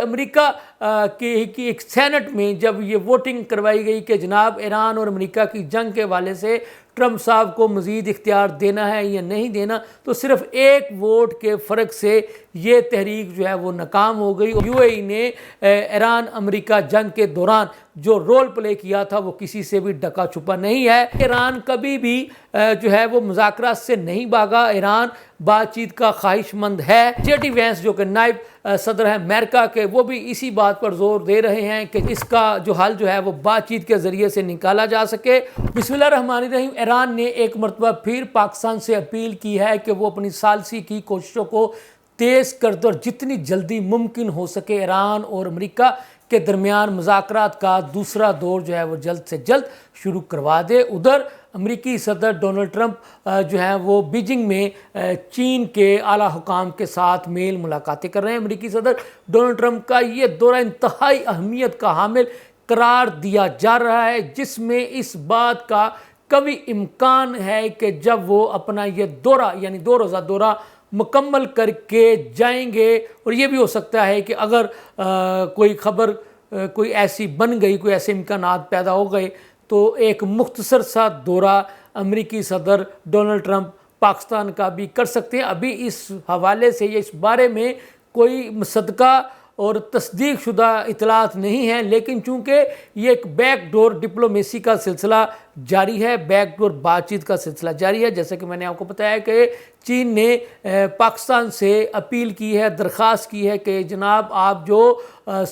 امریکہ کی ایک سینٹ میں جب یہ ووٹنگ کروائی گئی کہ جناب ایران اور امریکہ کی جنگ کے حوالے سے ٹرمپ صاحب کو مزید اختیار دینا ہے یا نہیں دینا، تو صرف ایک ووٹ کے فرق سے یہ تحریک جو ہے وہ ناکام ہو گئی۔ یو اے ای نے ایران امریکہ جنگ کے دوران جو رول پلے کیا تھا وہ کسی سے بھی ڈکا چھپا نہیں ہے۔ ایران کبھی بھی جو ہے وہ مذاکرات سے نہیں بھاگا، ایران بات چیت کا خواہش مند ہے۔ جے ڈی وینس جو کہ نائب صدر ہیں امریکہ کے، وہ بھی اسی بات پر زور دے رہے ہیں کہ اس کا جو حل جو ہے وہ بات چیت کے ذریعے سے نکالا جا سکے۔ بسم اللہ الرحمن الرحیم۔ ایران نے ایک مرتبہ پھر پاکستان سے اپیل کی ہے کہ وہ اپنی ثالثی کی کوششوں کو تیز کر دے اور جتنی جلدی ممکن ہو سکے ایران اور امریکہ کے درمیان مذاکرات کا دوسرا دور جو ہے وہ جلد سے جلد شروع کروا دے۔ ادھر امریکی صدر ڈونلڈ ٹرمپ جو ہیں وہ بیجنگ میں چین کے اعلیٰ حکام کے ساتھ میل ملاقاتیں کر رہے ہیں۔ امریکی صدر ڈونلڈ ٹرمپ کا یہ دورہ انتہائی اہمیت کا حامل قرار دیا جا رہا ہے، جس میں اس بات کا کبھی امکان ہے کہ جب وہ اپنا یہ دورہ یعنی 2 روزہ دورہ مکمل کر کے جائیں گے، اور یہ بھی ہو سکتا ہے کہ اگر کوئی خبر کوئی ایسی بن گئی، کوئی ایسے امکانات پیدا ہو گئے، تو ایک مختصر سا دورہ امریکی صدر ڈونلڈ ٹرمپ پاکستان کا بھی کر سکتے ہیں۔ ابھی اس حوالے سے یا اس بارے میں کوئی مصدقہ اور تصدیق شدہ اطلاعات نہیں ہیں، لیکن چونکہ یہ ایک بیک ڈور ڈپلومیسی کا سلسلہ جاری ہے، بیک ڈور بات چیت کا سلسلہ جاری ہے، جیسے کہ میں نے آپ کو بتایا کہ چین نے پاکستان سے اپیل کی ہے، درخواست کی ہے کہ جناب آپ جو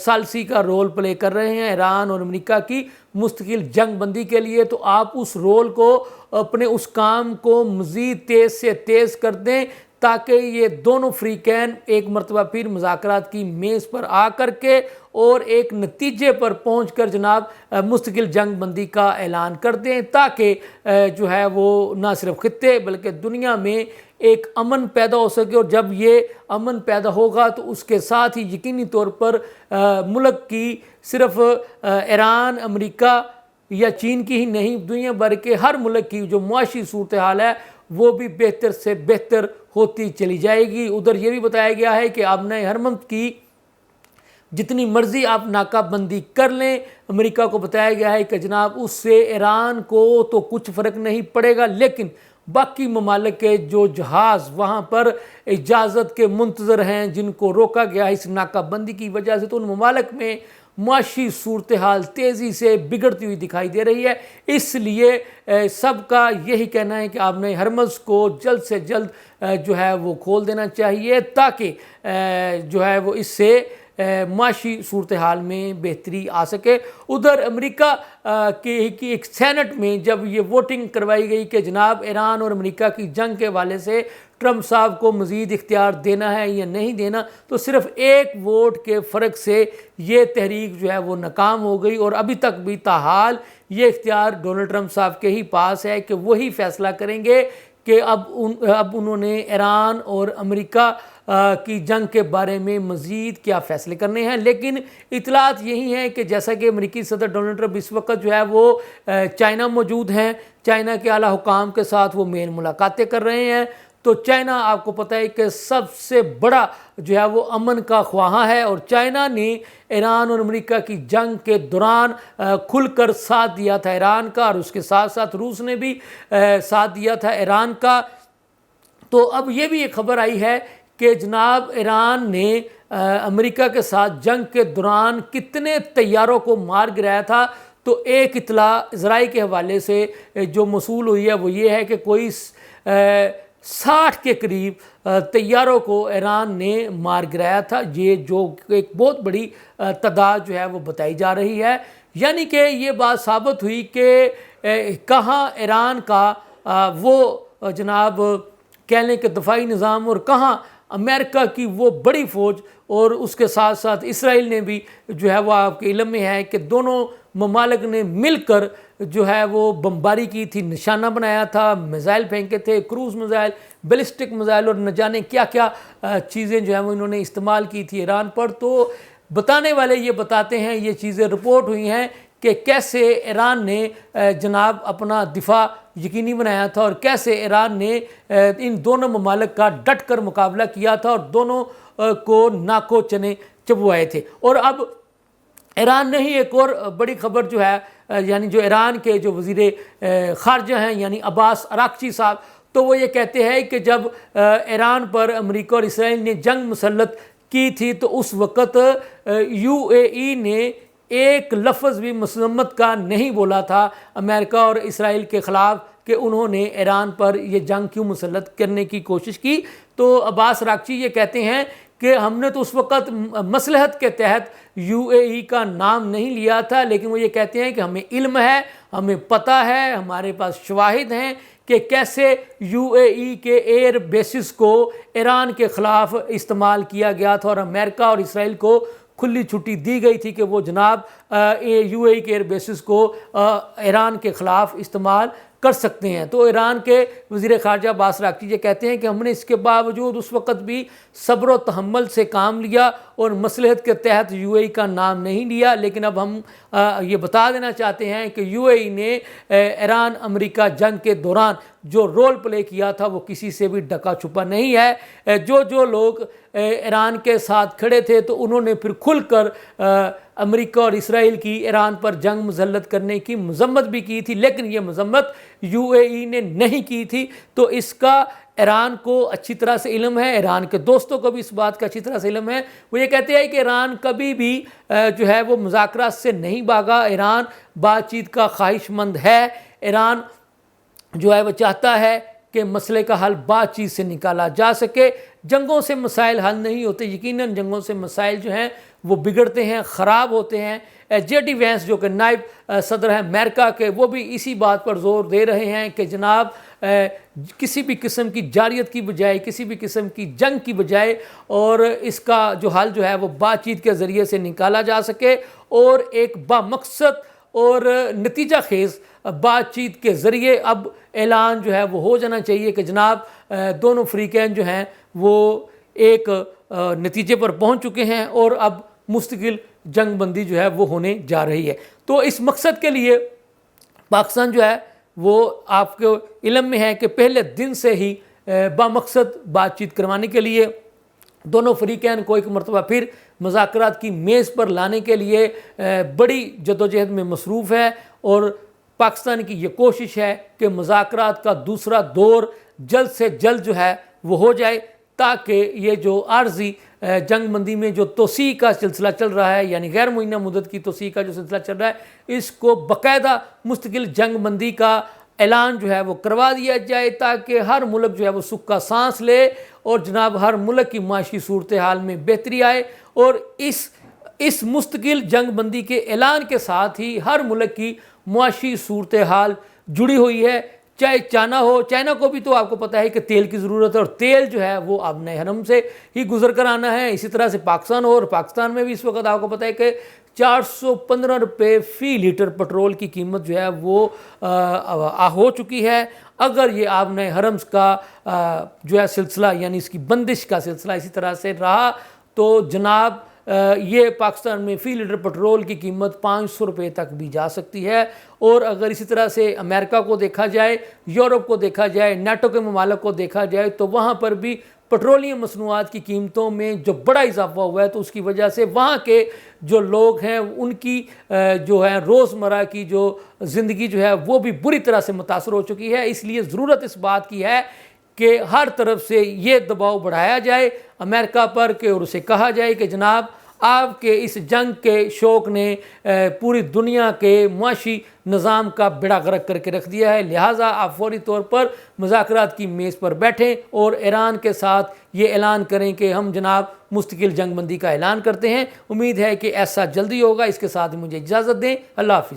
ثالثی کا رول پلے کر رہے ہیں ایران اور امریکہ کی مستقل جنگ بندی کے لیے، تو آپ اس رول کو اپنے اس کام کو مزید تیز سے تیز کر دیں تاکہ یہ دونوں فریقین ایک مرتبہ پھر مذاکرات کی میز پر آ کر کے اور ایک نتیجے پر پہنچ کر جناب مستقل جنگ بندی کا اعلان کر دیں، تاکہ جو ہے وہ نہ صرف خطے بلکہ دنیا میں ایک امن پیدا ہو سکے۔ اور جب یہ امن پیدا ہوگا تو اس کے ساتھ ہی یقینی طور پر ملک کی صرف ایران، امریکہ یا چین کی ہی نہیں، دنیا بھر کے ہر ملک کی جو معاشی صورتحال ہے وہ بھی بہتر سے بہتر ہوتی چلی جائے گی۔ ادھر یہ بھی بتایا گیا ہے کہ امن حرمت کی جتنی مرضی آپ ناکہ بندی کر لیں، امریکہ کو بتایا گیا ہے کہ جناب اس سے ایران کو تو کچھ فرق نہیں پڑے گا، لیکن باقی ممالک کے جو جہاز وہاں پر اجازت کے منتظر ہیں، جن کو روکا گیا ہے اس ناکہ بندی کی وجہ سے، تو ان ممالک میں معاشی صورتحال تیزی سے بگڑتی ہوئی دکھائی دے رہی ہے۔ اس لیے سب کا یہی کہنا ہے کہ آپ نے ہرمز کو جلد سے جلد جو ہے وہ کھول دینا چاہیے، تاکہ جو ہے وہ اس سے معاشی صورتحال میں بہتری آ سکے۔ ادھر امریکہ کی ایک سینٹ میں جب یہ ووٹنگ کروائی گئی کہ جناب ایران اور امریکہ کی جنگ کے حوالے سے ٹرمپ صاحب کو مزید اختیار دینا ہے یا نہیں دینا، تو صرف ایک ووٹ کے فرق سے یہ تحریک جو ہے وہ ناکام ہو گئی، اور ابھی تک بھی تاحال یہ اختیار ڈونلڈ ٹرمپ صاحب کے ہی پاس ہے کہ وہی فیصلہ کریں گے کہ اب انہوں نے ایران اور امریکہ کی جنگ کے بارے میں مزید کیا فیصلے کرنے ہیں۔ لیکن اطلاعات یہی ہیں کہ جیسا کہ امریکی صدر ڈونلڈ ٹرمپ اس وقت جو ہے وہ چائنا موجود ہیں، چائنا کے اعلیٰ حکام کے ساتھ وہ میل ملاقاتیں کر رہے ہیں، تو چائنا آپ کو پتہ ہے کہ سب سے بڑا جو ہے وہ امن کا خواہاں ہے، اور چائنا نے ایران اور امریکہ کی جنگ کے دوران کھل کر ساتھ دیا تھا ایران کا، اور اس کے ساتھ ساتھ روس نے بھی ساتھ دیا تھا ایران کا۔ تو اب یہ بھی ایک خبر آئی ہے کہ جناب ایران نے امریکہ کے ساتھ جنگ کے دوران کتنے طیاروں کو مار گرایا تھا، تو ایک اطلاع ذرائع کے حوالے سے جو موصول ہوئی ہے وہ یہ ہے کہ کوئی 60 کے قریب طیاروں کو ایران نے مار گرایا تھا، یہ جو ایک بہت بڑی تعداد جو ہے وہ بتائی جا رہی ہے۔ یعنی کہ یہ بات ثابت ہوئی کہ کہاں ایران کا وہ جناب کہہ لیں کہ دفاعی نظام، اور کہاں امریکہ کی وہ بڑی فوج، اور اس کے ساتھ ساتھ اسرائیل نے بھی جو ہے وہ آپ کے علم میں ہے کہ دونوں ممالک نے مل کر جو ہے وہ بمباری کی تھی، نشانہ بنایا تھا، میزائل پھینکے تھے، کروز میزائل، بیلسٹک میزائل، اور نہ جانے کیا کیا چیزیں جو ہیں وہ انہوں نے استعمال کی تھی ایران پر۔ تو بتانے والے یہ بتاتے ہیں، یہ چیزیں رپورٹ ہوئی ہیں کہ کیسے ایران نے جناب اپنا دفاع یقینی بنایا تھا، اور کیسے ایران نے ان دونوں ممالک کا ڈٹ کر مقابلہ کیا تھا، اور دونوں کو ناکو چنے چبوائے تھے۔ اور اب ایران نے ہی ایک اور بڑی خبر جو ہے، یعنی جو ایران کے جو وزیر خارجہ ہیں یعنی عباس اراغچی صاحب، تو وہ یہ کہتے ہیں کہ جب ایران پر امریکہ اور اسرائیل نے جنگ مسلط کی تھی تو اس وقت UAE نے ایک لفظ بھی مذمت کا نہیں بولا تھا امریکہ اور اسرائیل کے خلاف کہ انہوں نے ایران پر یہ جنگ کیوں مسلط کرنے کی کوشش کی۔ تو عباس اراغچی یہ کہتے ہیں کہ ہم نے تو اس وقت مصلحت کے تحت UAE کا نام نہیں لیا تھا، لیکن وہ یہ کہتے ہیں کہ ہمیں علم ہے، ہمیں پتہ ہے، ہمارے پاس شواہد ہیں کہ کیسے UAE کے ایئر بیسز کو ایران کے خلاف استعمال کیا گیا تھا، اور امریکہ اور اسرائیل کو کھلی چھٹی دی گئی تھی کہ وہ جناب UAE کے ایئر بیسز کو ایران کے خلاف استعمال کر سکتے ہیں۔ تو ایران کے وزیر خارجہ عباس اراغچی یہ کہتے ہیں کہ ہم نے اس کے باوجود اس وقت بھی صبر و تحمل سے کام لیا اور مصلحت کے تحت UAE کا نام نہیں لیا، لیکن اب ہم یہ بتا دینا چاہتے ہیں کہ UAE نے ایران امریکہ جنگ کے دوران جو رول پلے کیا تھا وہ کسی سے بھی ڈکا چھپا نہیں ہے۔ جو لوگ ایران کے ساتھ کھڑے تھے تو انہوں نے پھر کھل کر امریکہ اور اسرائیل کی ایران پر جنگ مسلط کرنے کی مذمت بھی کی تھی، لیکن یہ مذمت UAE نے نہیں کی تھی۔ تو اس کا ایران کو اچھی طرح سے علم ہے، ایران کے دوستوں کو بھی اس بات کا اچھی طرح سے علم ہے۔ وہ یہ کہتے ہیں کہ ایران کبھی بھی جو ہے وہ مذاکرات سے نہیں بھاگا، ایران بات چیت کا خواہش مند ہے، ایران جو ہے وہ چاہتا ہے کہ مسئلے کا حل بات چیت سے نکالا جا سکے۔ جنگوں سے مسائل حل نہیں ہوتے، یقیناً جنگوں سے مسائل جو ہیں وہ بگڑتے ہیں، خراب ہوتے ہیں۔ JD وینس جو کہ نائب صدر ہیں امریکہ کے، وہ بھی اسی بات پر زور دے رہے ہیں کہ جناب کسی بھی قسم کی جارحیت کی بجائے، کسی بھی قسم کی جنگ کی بجائے، اور اس کا جو حل جو ہے وہ بات چیت کے ذریعے سے نکالا جا سکے، اور ایک بامقصد اور نتیجہ خیز بات چیت کے ذریعے اب اعلان جو ہے وہ ہو جانا چاہیے کہ جناب دونوں فریقین جو ہیں وہ ایک نتیجے پر پہنچ چکے ہیں اور اب مستقل جنگ بندی جو ہے وہ ہونے جا رہی ہے۔ تو اس مقصد کے لیے پاکستان جو ہے وہ آپ کو علم میں ہے کہ پہلے دن سے ہی بامقصد بات چیت کروانے کے لیے دونوں فریقین کو ایک مرتبہ پھر مذاکرات کی میز پر لانے کے لیے بڑی جدوجہد میں مصروف ہے، اور پاکستان کی یہ کوشش ہے کہ مذاکرات کا دوسرا دور جلد سے جلد جو ہے وہ ہو جائے، تاکہ یہ جو عارضی جنگ بندی میں جو توسیع کا سلسلہ چل رہا ہے، یعنی غیر معینہ مدت کی توسیع کا جو سلسلہ چل رہا ہے، اس کو باقاعدہ مستقل جنگ بندی کا اعلان جو ہے وہ کروا دیا جائے، تاکہ ہر ملک جو ہے وہ سکھ کا سانس لے، اور جناب ہر ملک کی معاشی صورتحال میں بہتری آئے۔ اور اس مستقل جنگ بندی کے اعلان کے ساتھ ہی ہر ملک کی معاشی صورتحال جڑی ہوئی ہے، چاہے چائنا ہو۔ چائنا کو بھی تو آپ کو پتہ ہے کہ تیل کی ضرورت ہے، اور تیل جو ہے وہ آبِ حرم سے ہی گزر کر آنا ہے۔ اسی طرح سے پاکستان ہو، اور پاکستان میں بھی اس وقت آپ کو پتہ ہے کہ 415 روپے فی لیٹر پٹرول کی قیمت جو ہے وہ ہو چکی ہے۔ اگر یہ آبِ حرم کا جو ہے سلسلہ، یعنی اس کی بندش کا سلسلہ اسی طرح سے رہا تو جناب یہ پاکستان میں فی لیٹر پٹرول کی قیمت 500 روپے تک بھی جا سکتی ہے۔ اور اگر اسی طرح سے امریکہ کو دیکھا جائے، یورپ کو دیکھا جائے، نیٹو کے ممالک کو دیکھا جائے، تو وہاں پر بھی پٹرولیم مصنوعات کی قیمتوں میں جو بڑا اضافہ ہوا ہے، تو اس کی وجہ سے وہاں کے جو لوگ ہیں ان کی جو ہے روزمرہ کی جو زندگی جو ہے وہ بھی بری طرح سے متاثر ہو چکی ہے۔ اس لیے ضرورت اس بات کی ہے کہ ہر طرف سے یہ دباؤ بڑھایا جائے امریکہ پر، کہ اور اسے کہا جائے کہ جناب آپ کے اس جنگ کے شوق نے پوری دنیا کے معاشی نظام کا بیڑا غرق کر کے رکھ دیا ہے، لہٰذا آپ فوری طور پر مذاکرات کی میز پر بیٹھیں اور ایران کے ساتھ یہ اعلان کریں کہ ہم جناب مستقل جنگ بندی کا اعلان کرتے ہیں۔ امید ہے کہ ایسا جلدی ہوگا۔ اس کے ساتھ مجھے اجازت دیں، اللہ حافظ۔